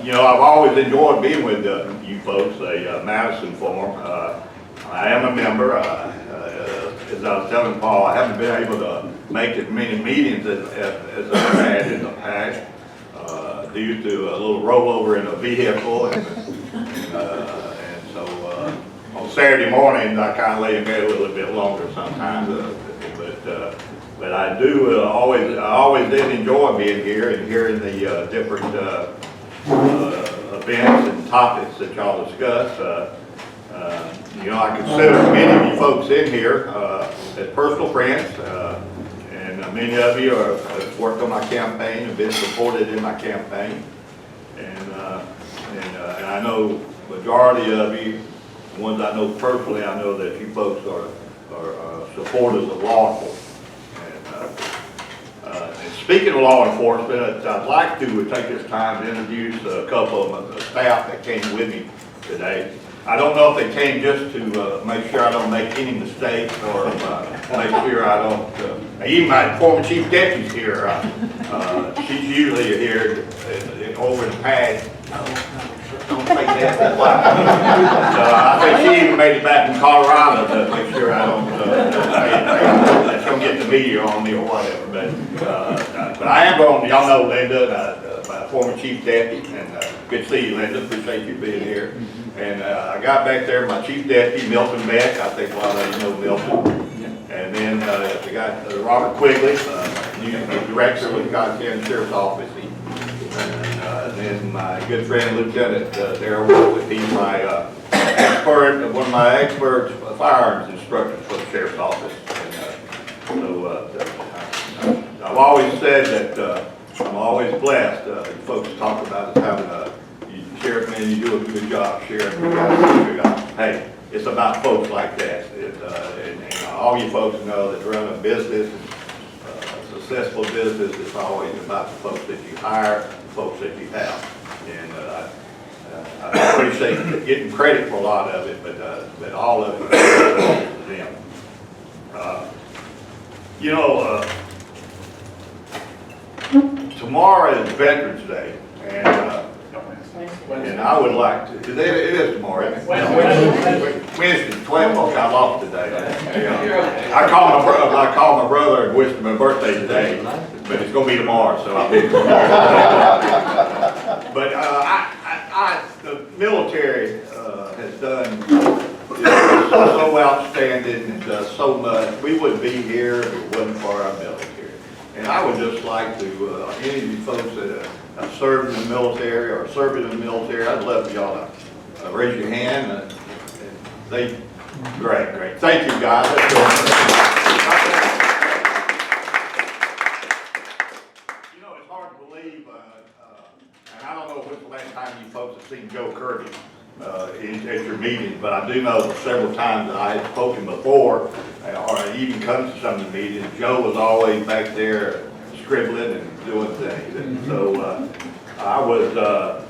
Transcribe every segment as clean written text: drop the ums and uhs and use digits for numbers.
You know, I've always enjoyed being with you folks, the Madison Forum. I am a member. As I was telling Paul, I haven't been able to make as many meetings as I've had in the past due to a little rollover in a vehicle. And so on Saturday mornings, I kind of lay in bed a little bit longer sometimes. But I do I always did enjoy being here and hearing the different events and topics that y'all discuss. You know, I consider many of you folks in here as personal friends, and many of you have worked on my campaign and been supported in my campaign. And I know majority of you, the ones I know personally, I know that you folks are supporters of law enforcement. And speaking of law enforcement, I'd like to take this time to introduce a couple of the staff that came with me today. I don't know if they came just to make sure I don't make any mistakes or make sure I don't, even my former chief deputy's here. She's usually here over in the past. Don't take that. So I think she even made it back from Colorado to make sure I don't don't get the media on me or whatever. But I am going. Y'all know Linda, my former chief deputy, and good to see you, Linda. Appreciate you being here. And I got back there, my chief deputy, Milton Beck. I think a lot of you know Milton. And then we got Robert Quigley, new director with the Cobb County Sheriff's Office. And then my good friend Lieutenant Darrell Wood. He's my expert, one of my expert firearms instructors for the Sheriff's Office. And so I've always said that I'm always blessed. Folks talk about us having a sheriff, man, you do a good job, sheriff. You guys do a good job. Hey, it's about folks like that. And all you folks know that run a business, successful business, is always about the folks that you hire, the folks that you have. And I appreciate getting credit for a lot of it, but all of it is them. You know, tomorrow is Veterans Day, and I would like to, it is tomorrow, isn't it? Wednesday, 12 o'clock, I lost today. I called my brother and wished him a birthday today, but it's going to be tomorrow, so I'll be But the military has done so outstanding and does so much. We wouldn't be here if it wasn't for our military. And I would just like to, any of you folks that have served in the military or serving in the military, I'd love for y'all to raise your hand. Great. Thank you, guys. You know, it's hard to believe, and I don't know when's the last time you folks have seen Joe Kirby at your meetings, but I do know several times that I had spoken before, or even come to some of the meetings, Joe was always back there scribbling and doing things. And so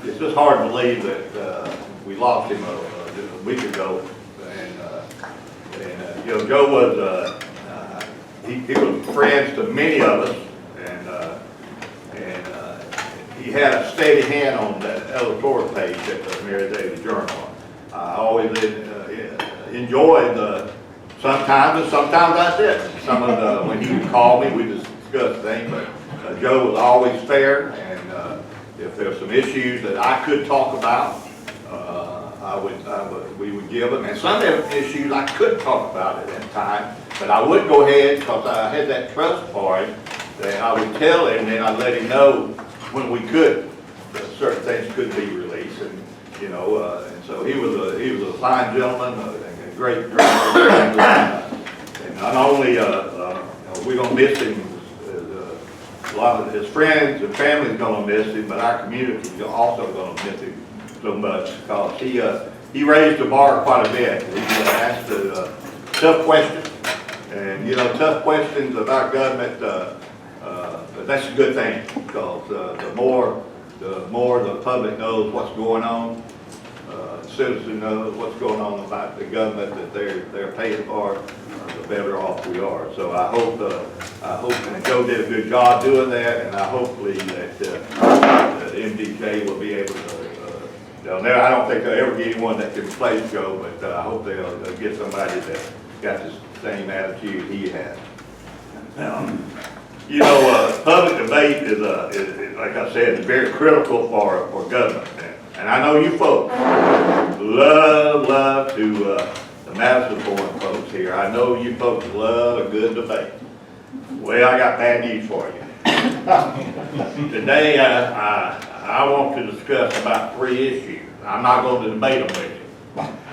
it's just hard to believe that we lost him a week ago. And you know, Joe was, he was friends to many of us, and he had a steady hand on that editorial page at the Mary Davis Journal. I always enjoyed sometimes, and sometimes I didn't. Some of the, when he would call me, we discussed things, but Joe was always fair, and if there's some issues that I could talk about, we would give them. And some of the issues I couldn't talk about at that time, but I would go ahead because I had that trust for him that I would tell him, and then I'd let him know when we could, that certain things could be released. And you know, and so he was a fine gentleman, a great and not only we're gonna miss him. A lot of his friends and family's gonna miss him, but our community is also gonna miss him so much because he raised the bar quite a bit. He asked tough questions, and you know, tough questions about government. But that's a good thing because the more the public knows what's going on, citizens know what's going on about the government that they're paying for, the better off we are. So I hope and Joe did a good job doing that, and I hopefully that MDK will be able to I don't think they'll ever get anyone that can replace Joe, but I hope they'll get somebody that got the same attitude he has. You know, public debate is like I said, is very critical for government. And I know you folks love to, the Madison Forum folks here, I know you folks love a good debate. Well, I got bad news for you. Today, I want to discuss about 3 issues. I'm not going to debate them with you.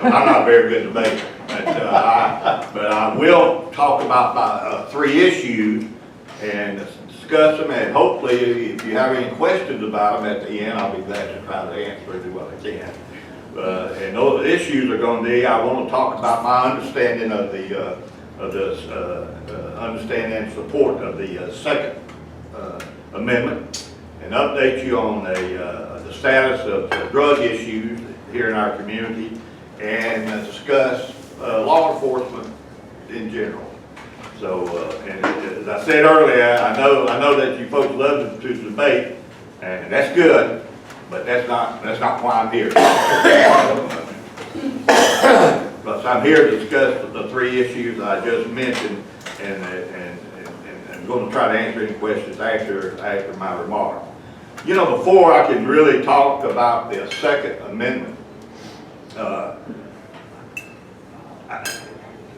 I'm not a very good debater. But I will talk about 3 issues and discuss them, and hopefully if you have any questions about them at the end, I'll be glad to try to answer it what I can. And those issues are going to be, I want to talk about my understanding of the understanding and support of the Second Amendment, and update you on the status of drug issues here in our community, and discuss law enforcement in general. So, and as I said earlier, I know that you folks love to debate, and that's good, but that's not why I'm here. But I'm here to discuss the 3 issues I just mentioned, and I'm going to try to answer any questions after my remarks. You know, before I can really talk about the Second Amendment,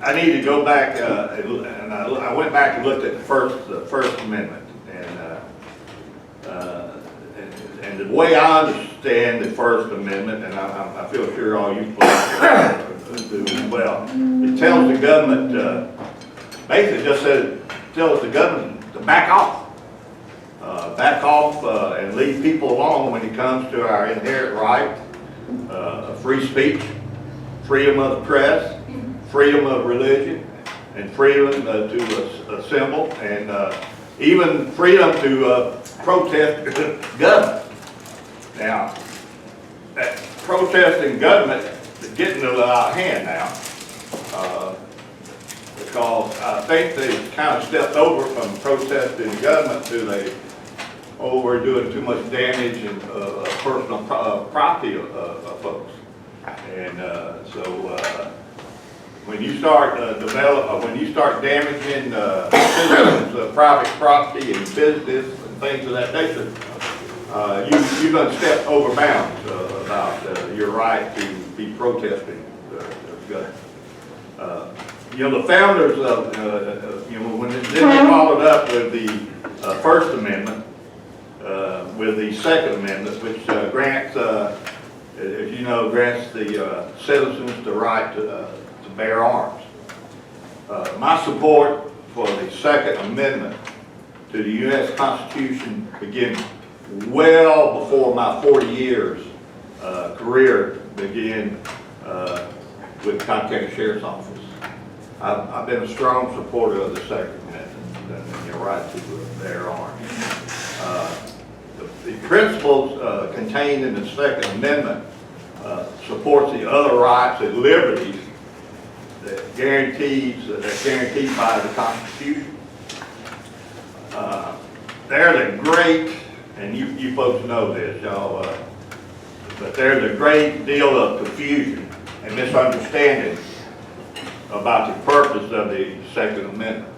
I need to go back, and I went back and looked at the First Amendment, and the way I understand the First Amendment, and I feel sure all you folks do as well, it tells the government, basically just tells the government to back off and leave people alone when it comes to our inherent right of free speech, freedom of the press, freedom of religion, and freedom to assemble, and even freedom to protest government. Now, that protesting government is getting a little out of hand now, because I think they've kind of stepped over from protesting government to doing too much damage and personal property of folks. And so when you start when you start damaging citizens' private property and business and things of that nature, you're going to step over bounds about your right to be protesting you know, the founders of, you know, when they followed up with the First Amendment, with the Second Amendment, which grants, as you know, grants the citizens the right to bear arms. My support for the Second Amendment to the U.S. Constitution begins well before my 40 years career began with the Cobb Sheriff's Office. I've been a strong supporter of the Second Amendment and your right to bear arms. The principles contained in the Second Amendment supports the other rights and liberties that guaranteed by the Constitution. There's a great, and you folks know this, y'all, but there's a great deal of confusion and misunderstanding about the purpose of the Second Amendment.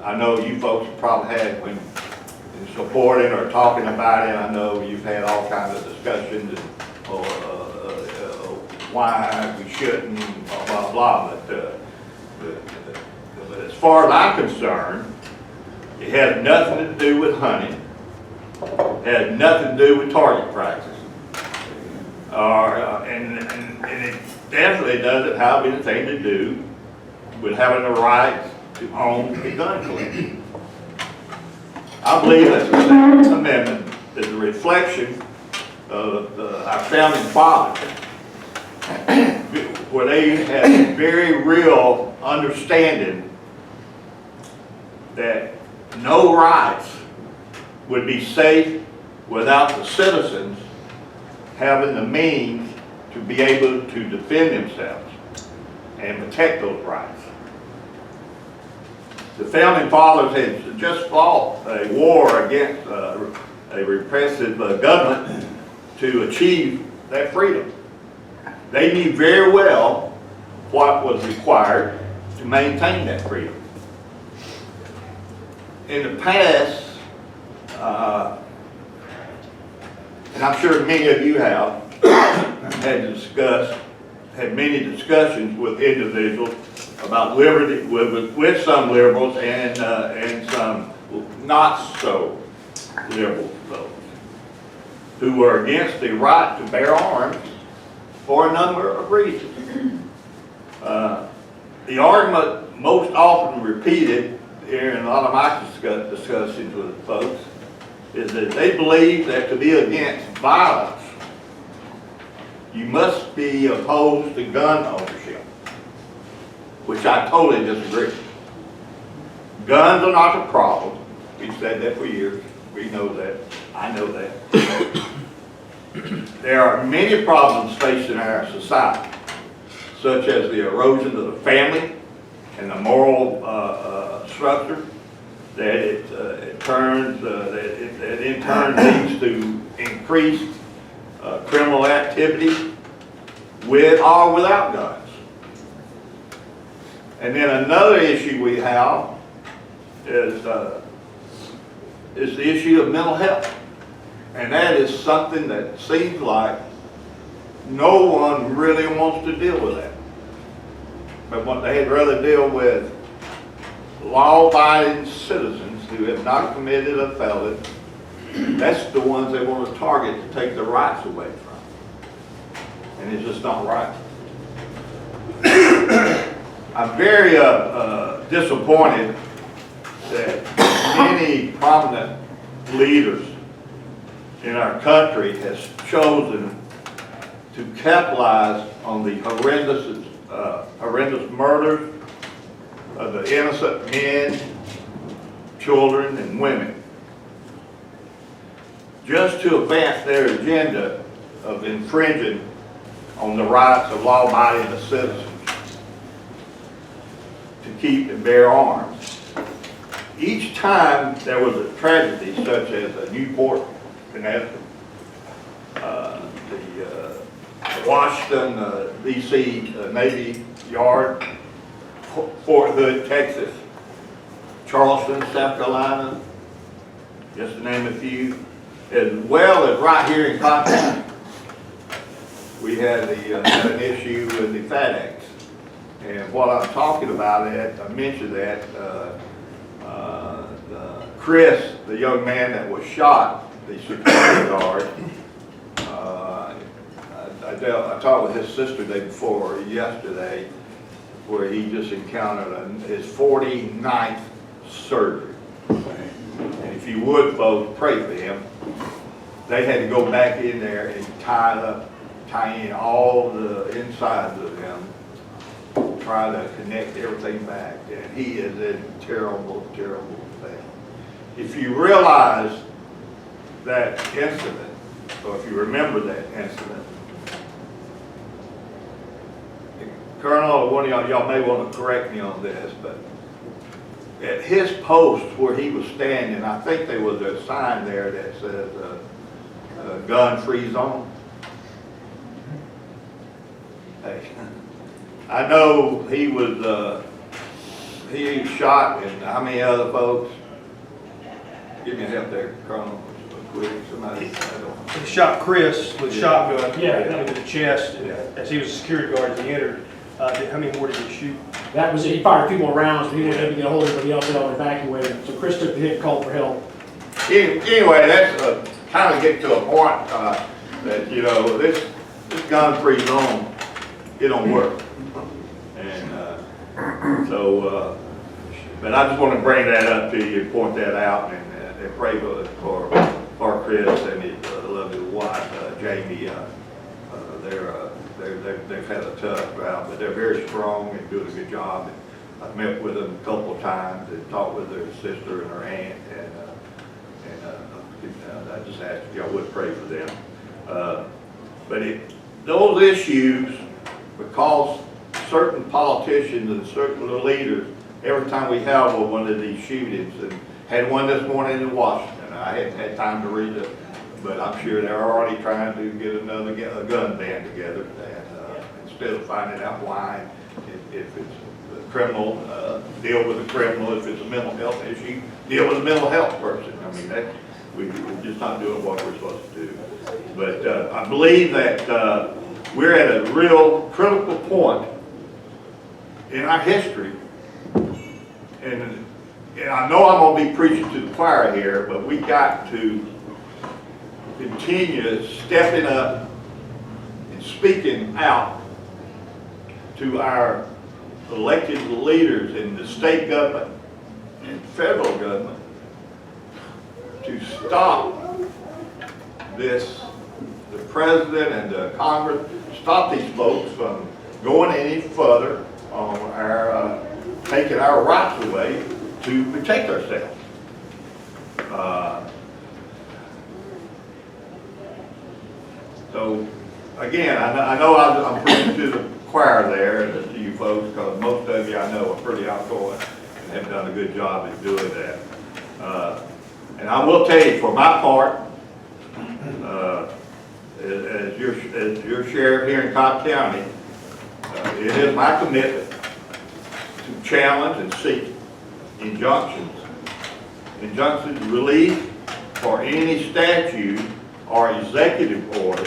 I know you folks probably had, when supporting or talking about it, I know you've had all kinds of discussions and, why we shouldn't, blah, blah, blah. But as far as I'm concerned, it has nothing to do with hunting. It has nothing to do with target practice. And it definitely doesn't have anything to do with having the right to own a gun collection. I believe that the Second Amendment is a reflection of our founding fathers, where they had a very real understanding that no rights would be safe without the citizens having the means to be able to defend themselves and protect those rights. The founding fathers had just fought a war against a repressive government to achieve that freedom. They knew very well what was required to maintain that freedom. In the past, and I'm sure many of you have had many discussions with individuals about liberty, with some liberals and some not so liberal folks who were against the right to bear arms for a number of reasons. The argument most often repeated here in a lot of my discussions with folks is that they believe that to be against violence, you must be opposed to gun ownership, which I totally disagree. Guns are not the problem. We've said that for years. We know that. I know that. There are many problems facing our society, such as the erosion of the family and the moral structure that it in turn leads to increased criminal activity with or without guns. And then another issue we have is the issue of mental health. And that is something that seems like no one really wants to deal with that. But what they'd rather deal with law-abiding citizens who have not committed a felony, that's the ones they want to target to take their rights away from. And it's just not right. I'm very disappointed that many prominent leaders in our country has chosen to capitalize on the horrendous murders of the innocent men, children, and women, just to advance their agenda of infringing on the rights of law-abiding citizens to keep and bear arms. Each time there was a tragedy such as a Newport, Connecticut, the Washington, D.C. Navy Yard, Fort Hood, Texas, Charleston, South Carolina, just to name a few, as well as right here in Cobb. We had an issue with the FedEx. And what I'm talking about, I mentioned that Chris, the young man that was shot, the security guard, I talked with his sister the day before yesterday, where he just encountered his 49th surgery. And if you would, folks, pray for him. They had to go back in there and tie in all the insides of him, try to connect everything back. And he is in terrible, terrible pain. If you realize that incident, or if you remember that incident, Colonel, or one of y'all may want to correct me on this, but at his post where he was standing, I think there was a sign there that says gun-free zone. Hey, I know he was shot, and how many other folks? Give me a help there, Colonel. Quick, somebody. He shot Chris with a shotgun into the chest as he was a security guard as he entered. How many more did he shoot? That was it. He fired a few more rounds, but he wasn't able to get a hold of anybody else that evacuated. So Chris took the hit and called for help. Anyway, that's kind of get to a point that, you know, this gun-free zone, it don't work. And but I just want to bring that up to you and point that out and pray for Chris and his lovely wife, Jamie. They've had a tough route, but they're very strong and doing a good job. And I've met with them a couple of times and talked with their sister and her aunt, and I just asked if y'all would pray for them. But those issues, because certain politicians and certain leaders, every time we have one of these shootings, and had one this morning in Washington, I hadn't had time to read but I'm sure they're already trying to get another a gun ban together, and instead of finding out why, if it's a criminal, deal with a criminal. If it's a mental health issue, deal with a mental health person. I mean, we're just not doing what we're supposed to do. But I believe that we're at a real critical point in our history, and I know I'm going to be preaching to the choir here, but we got to continue stepping up and speaking out to our elected leaders in the state government and federal government to stop this, the president and the Congress, stop these folks from going any further on our, taking our rights away to protect ourselves. So again, I know I'm preaching to the choir there and to you folks, because most of you I know are pretty outgoing and have done a good job at doing that. And I will tell you, for my part, as your sheriff here in Cobb County, it is my commitment to challenge and seek injunctions relief for any statute or executive order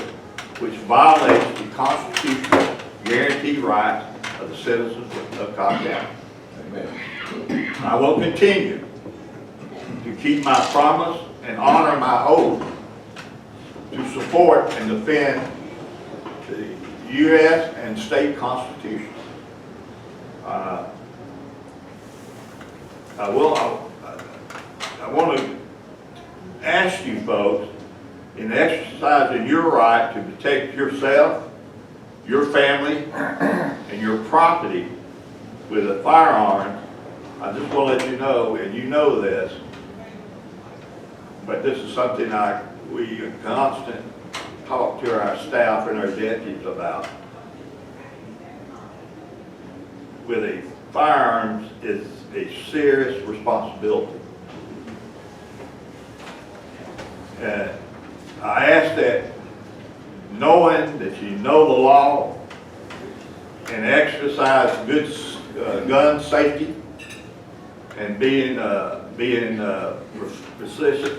which violates the constitutional guaranteed rights of the citizens of Cobb County. Amen. I will continue to keep my promise and honor my oath to support and defend the U.S. and state constitution. I want to ask you folks, in exercising your right to protect yourself, your family, and your property with a firearm, I just want to let you know, and you know this, but this is something we constant talk to our staff and our deputies about. With a firearms is a serious responsibility. I ask that, knowing that you know the law and exercise good gun safety and being persistent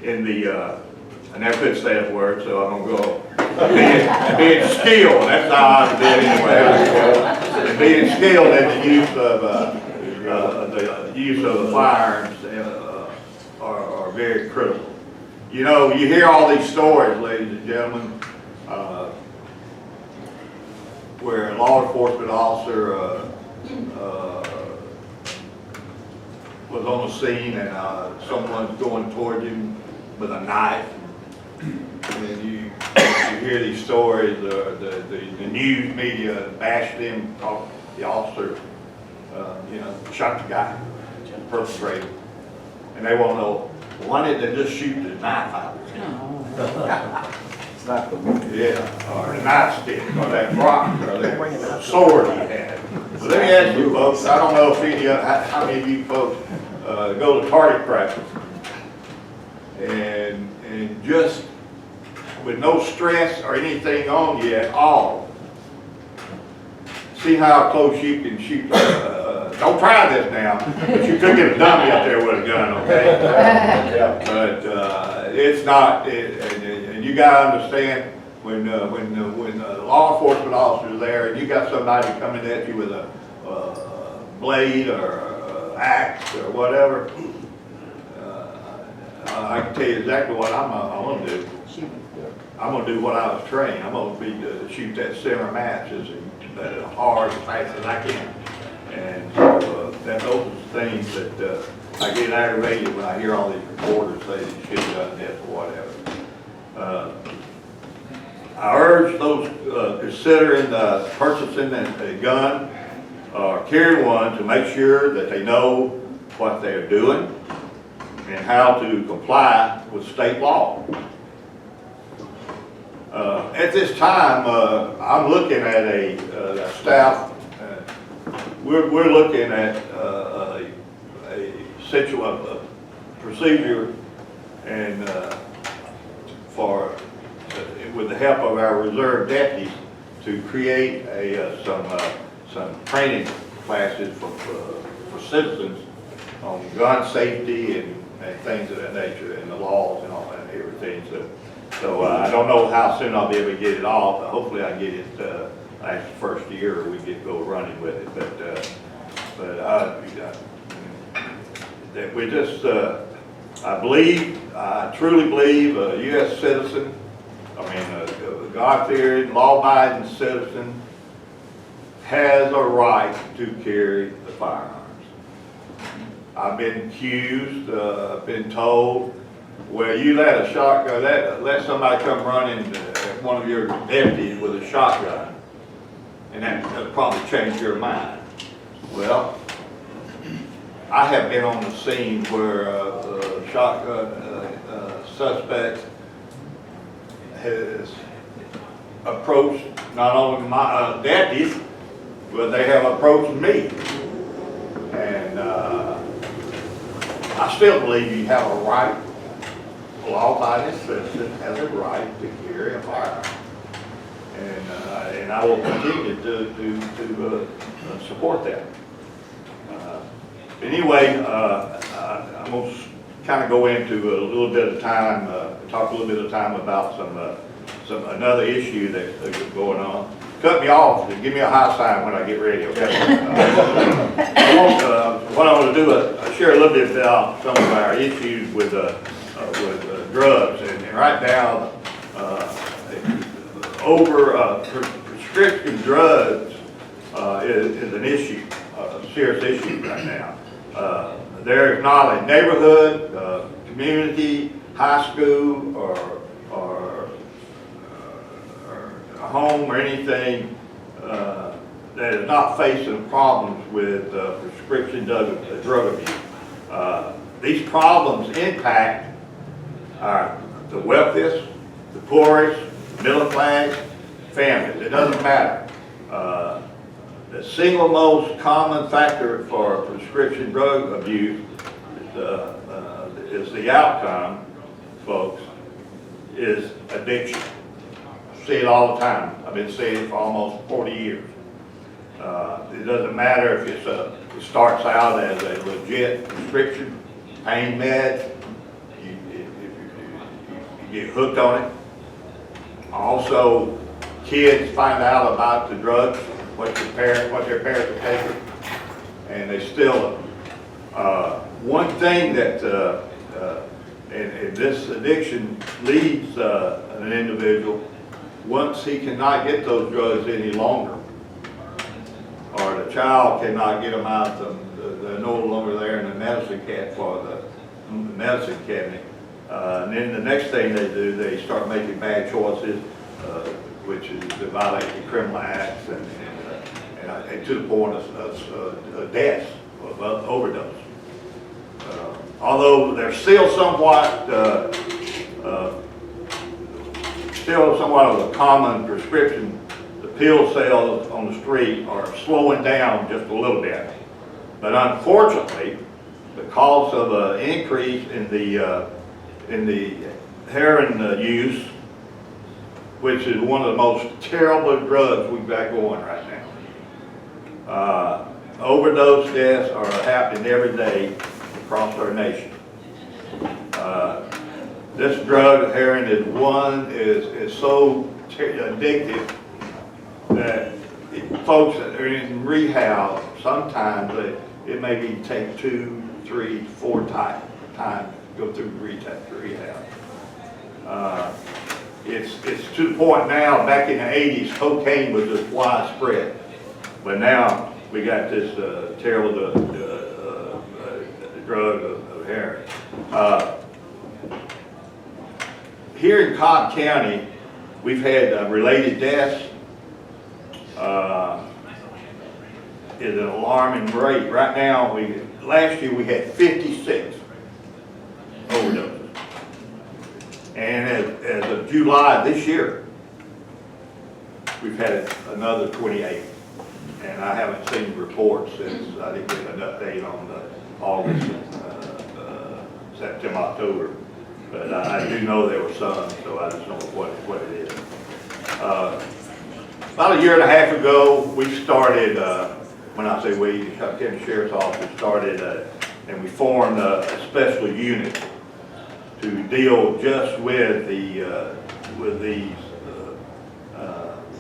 in the, I never could say that word, so I'm gonna go. Being skilled, that's how I did it anyway. And being skilled in the use of the firearms are very critical. You know, you hear all these stories, ladies and gentlemen, where a law enforcement officer was on the scene and someone's going toward him with a knife. And then you hear these stories, the news media bashed him, the officer, shot the guy, perpetrator. And they want to know, why did they just shoot the knife out of him? It's not the one. Yeah, or the nightstick, or that rock, or that sword he had. But let me ask you folks, I don't know if how many of you folks go to target practice. And just with no stress or anything on you at all, see how close you can shoot. Don't try this now, but you could get a dummy up there with a gun, okay? But it's not, and you gotta understand, when the law enforcement officer is there and you got somebody coming at you with a blade or axe or whatever, I can tell you exactly what I'm gonna do. I'm gonna do what I was trained. I'm gonna be to shoot that center mass as hard, as fast as I can. And so those are things that I get aggravated when I hear all these reporters say they should have done this or whatever. I urge those considering purchasing a gun or carrying one to make sure that they know what they're doing and how to comply with state law. At this time, I'm looking at a staff. We're looking at a procedure and for with the help of our reserve deputies to create some training classes for citizens on gun safety and things of that nature, and the laws and all that and everything. So I don't know how soon I'll be able to get it off, but hopefully I get it after the first year, we go running with it. That we just, I truly believe a U.S. citizen, a God-fearing, law-abiding citizen has a right to carry the firearms. I've been accused, been told, well, you let a shotgun, let somebody come running at one of your deputies with a shotgun, and that'll probably change your mind. Well, I have been on the scene where a shotgun suspect has approached not only my deputies, but they have approached me. And I still believe you have a right, a law-abiding citizen has a right to carry a firearm. And I will continue to support that. Anyway, I'm going to kind of go into a little bit of time, talk a little bit of time about another issue that's going on. Cut me off, give me a high sign when I get ready, okay? What I want to do is share a little bit about some of our issues with drugs. And right now, prescription drugs is an issue, a serious issue right now. There is not a neighborhood, community, high school, or a home or anything that is not facing problems with prescription drug abuse. These problems impact the wealthiest, the poorest, middle class families. It doesn't matter. The single most common factor for prescription drug abuse is the outcome, folks, is addiction. I see it all the time. I've been seeing it for almost 40 years. It doesn't matter if it starts out as a legit prescription, pain med, you get hooked on it. Also, kids find out about the drugs, what their parents are taking, and they steal them. One thing that, and this addiction leads an individual, once he cannot get those drugs any longer, or the child cannot get them out, they're no longer there in the medicine cabinet, and then the next thing they do, they start making bad choices, which is to violate the criminal acts, and to the point of death, of overdose. Although there's still somewhat of a common prescription, the pill sales on the street are slowing down just a little bit. But unfortunately, because of an increase in the heroin use, which is one of the most terrible drugs we've got going right now. Overdose deaths are happening every day across our nation. This drug, heroin, is so addictive that folks that are in rehab, sometimes it may be take 2, 3, 4 times to go through rehab. It's to the point now, back in the 80s, cocaine was just widespread. But now we got this terrible drug of heroin. Here in Cobb County, we've had related deaths. Is an alarming rate. Right now, last year we had 56 overdoses. And as of July this year, we've had another 28. And I haven't seen reports since I didn't get an update on the August, September, October. But I do know there were some, so I just know what it is. About a year and a half ago, we started, when I say we, the Cobb County Sheriff's Office started, and we formed a special unit to deal just with these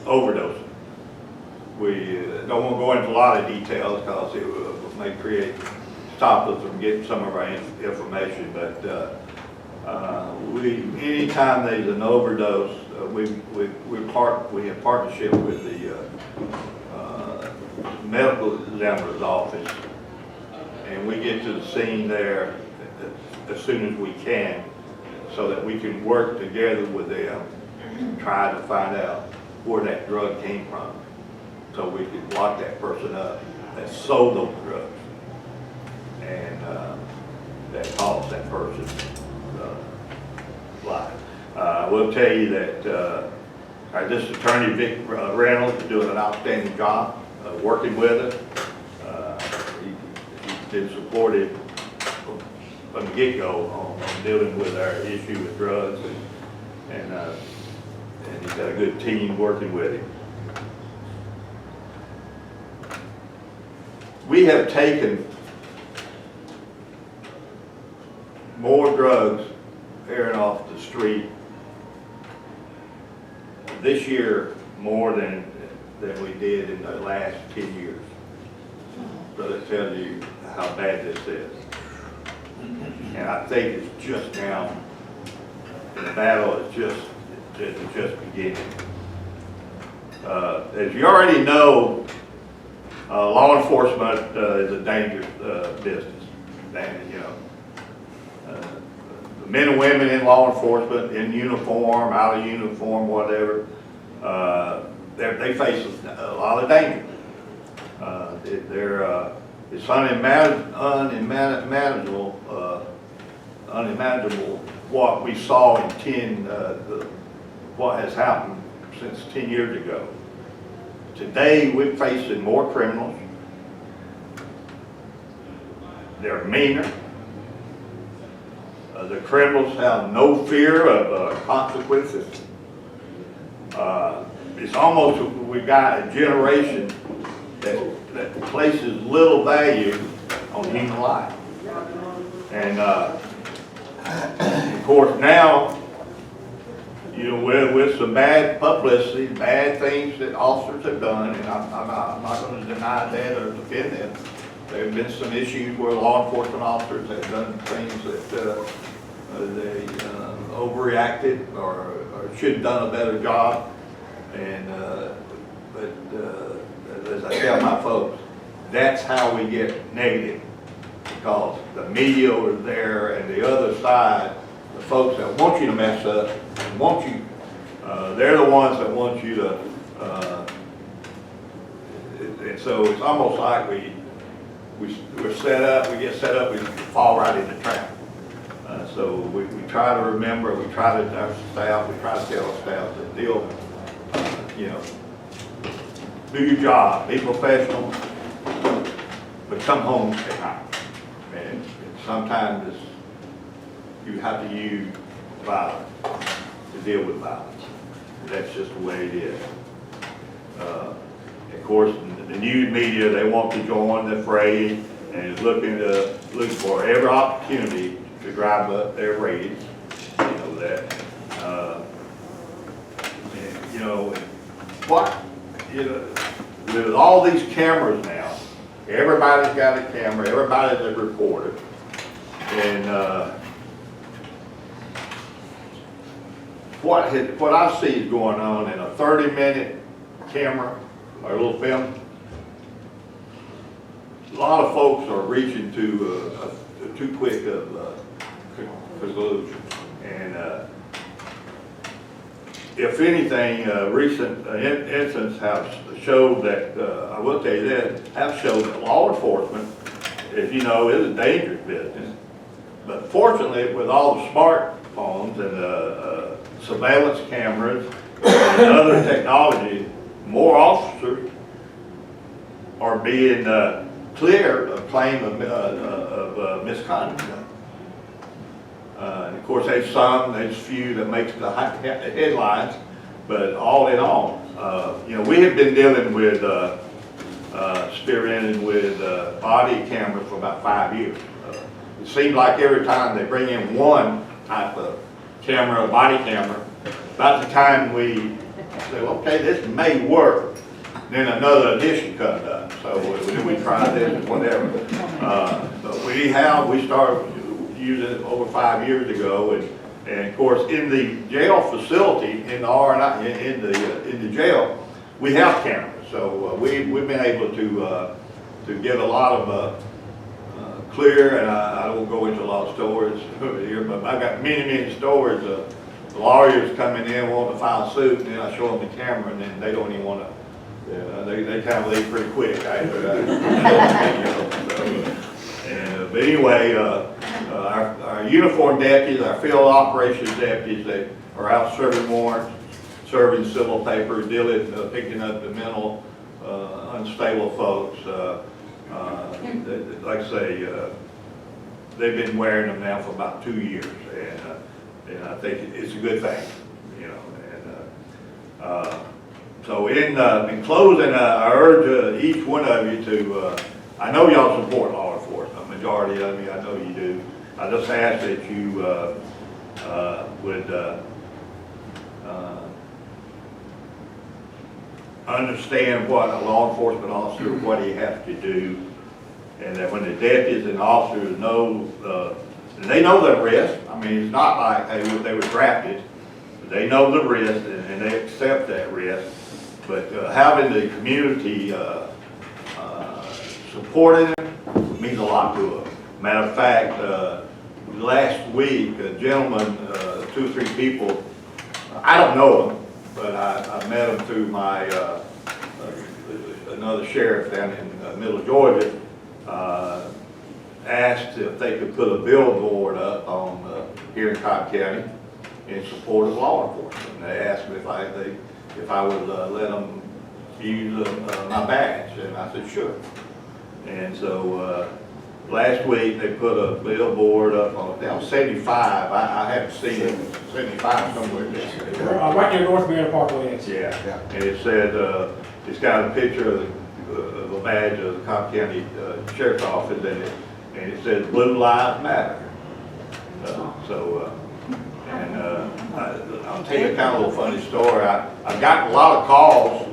overdoses. We don't want to go into a lot of details because it may stop us from getting some of our information, but anytime there's an overdose, we have partnership with the medical examiner's office, and we get to the scene there as soon as we can, so that we can work together with them, try to find out where that drug came from, so we can lock that person up that sold those drugs and that caused that person's life. I will tell you that our district attorney, Vic Reynolds, is doing an outstanding job working with us. He's been supportive from the get-go on dealing with our issue with drugs, and he's got a good team working with him. We have taken more drugs airing off the street this year more than we did in the last 10 years. So that tells you how bad this is. And I think it's just now, the battle is just beginning. As you already know, law enforcement is a dangerous business. The men and women in law enforcement, in uniform, out of uniform, whatever, they face a lot of danger. It's unimaginable what we saw in what has happened since 10 years ago. Today, we're facing more criminals. They're meaner. The criminals have no fear of consequences. It's almost, we've got a generation that places little value on human life. And of course now, with some bad publicity, bad things that officers have done, and I'm not going to deny that or defend them. There have been some issues where law enforcement officers have done things that they overreacted or should have done a better job. And but as I tell my folks, that's how we get negative, because the media are there, and the other side, the folks that want you to mess up, they're the ones that want you to, and so it's almost like we're set up, we get set up, we fall right in the trap. So we try to remember, we try to, our staff, we try to tell our staff to deal, do your job, be professional, but come home at night. And sometimes you have to use violence to deal with violence. That's just the way it is. Of course, the news media, they want to join the fray and is looking for every opportunity to drive up their ratings. You know that. With all these cameras now, everybody's got a camera, everybody's a reporter, and what I see is going on in a 30-minute camera or a little film. A lot of folks are reaching to too quick of conclusion, and if anything, recent incidents have showed that, I will tell you this, have showed that law enforcement, as you know, is a dangerous business. But fortunately, with all the smartphones and surveillance cameras and other technology, more officers are being clear of claim of misconduct. And of course, there's few that makes the headlines, but all in all, you know, we have been dealing with, experimenting with body cameras for about 5 years. It seems like every time they bring in one type of camera, body camera, about the time we say, okay, this may work, then another edition comes up. So we try this and whatever. But we started using it over 5 years ago, and of course in the jail facility, in the R&I, in the jail, we have cameras. So we've been able to get a lot of clear, and I won't go into a lot of stories over here, but I got many stories of lawyers coming in wanting to file suit, and then I show them the camera, and then they don't even want to. They kind of leave pretty quick. But anyway, our uniformed deputies, our field operations deputies, they are out serving warrants, serving civil papers, dealing, picking up the mental unstable folks. Like I say, they've been wearing them now for about 2 years, and I think it's a good thing, you know. And so in closing, I urge each one of you to, I know y'all support law enforcement, a majority of you, I know you do. I just ask that you would understand what a law enforcement officer, what he has to do, and that when the deputies and officers know, they know their risk. I mean, it's not like they were drafted. They know the risk, and they accept that risk. But having the community supporting them means a lot to them. Matter of fact, last week, a gentleman, 2 or 3 people, I don't know them, but I met them through my another sheriff down in middle Georgia, asked if they could put a billboard up on here in Cobb County in support of law enforcement. And they asked me if I would let them use my badge, and I said sure. And so last week they put a billboard up on down 75. I haven't seen it. 75 somewhere down Right near North Marion Parkway. yeah. And it said, it's got a picture of a badge of the Cobb County Sheriff's Office in it, and it says Blue Lives Matter. I'll tell you a kind of little funny story. I've gotten a lot of calls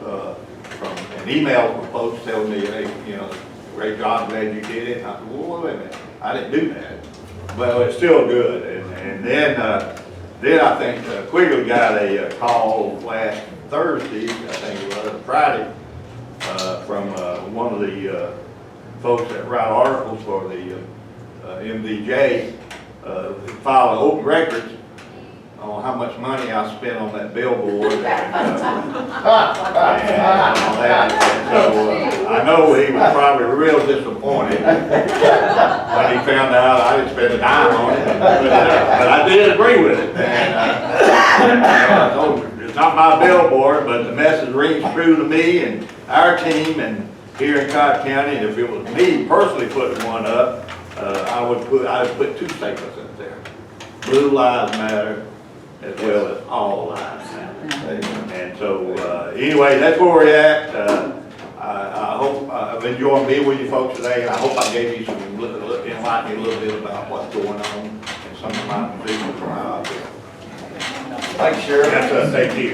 and emails from folks telling me, hey, you know, great job, glad you did it. And I said, well, wait a minute, I didn't do that. Well, it's still good. And then I think Quigley got a call last Thursday, I think it was, Friday, from one of the folks that write articles for the MVJ, filed an open records on how much money I spent on that billboard and all that. And so I know he was probably real disappointed when he found out I didn't spend a dime on it. But I did agree with it. And I told him, it's not my billboard, but the message rings true to me and our team and here in Cobb County. And if it was me personally putting one up, I would put 2 statements up there. Blue Lives Matter, as well as all lives matter. And so, anyway, that's where we're at. I hope I've enjoyed being with you folks today, and I hope I gave you some enlighten you a little bit about what's going on and some of my positions and how I feel. Thanks, Sheriff. That's us. Thank you.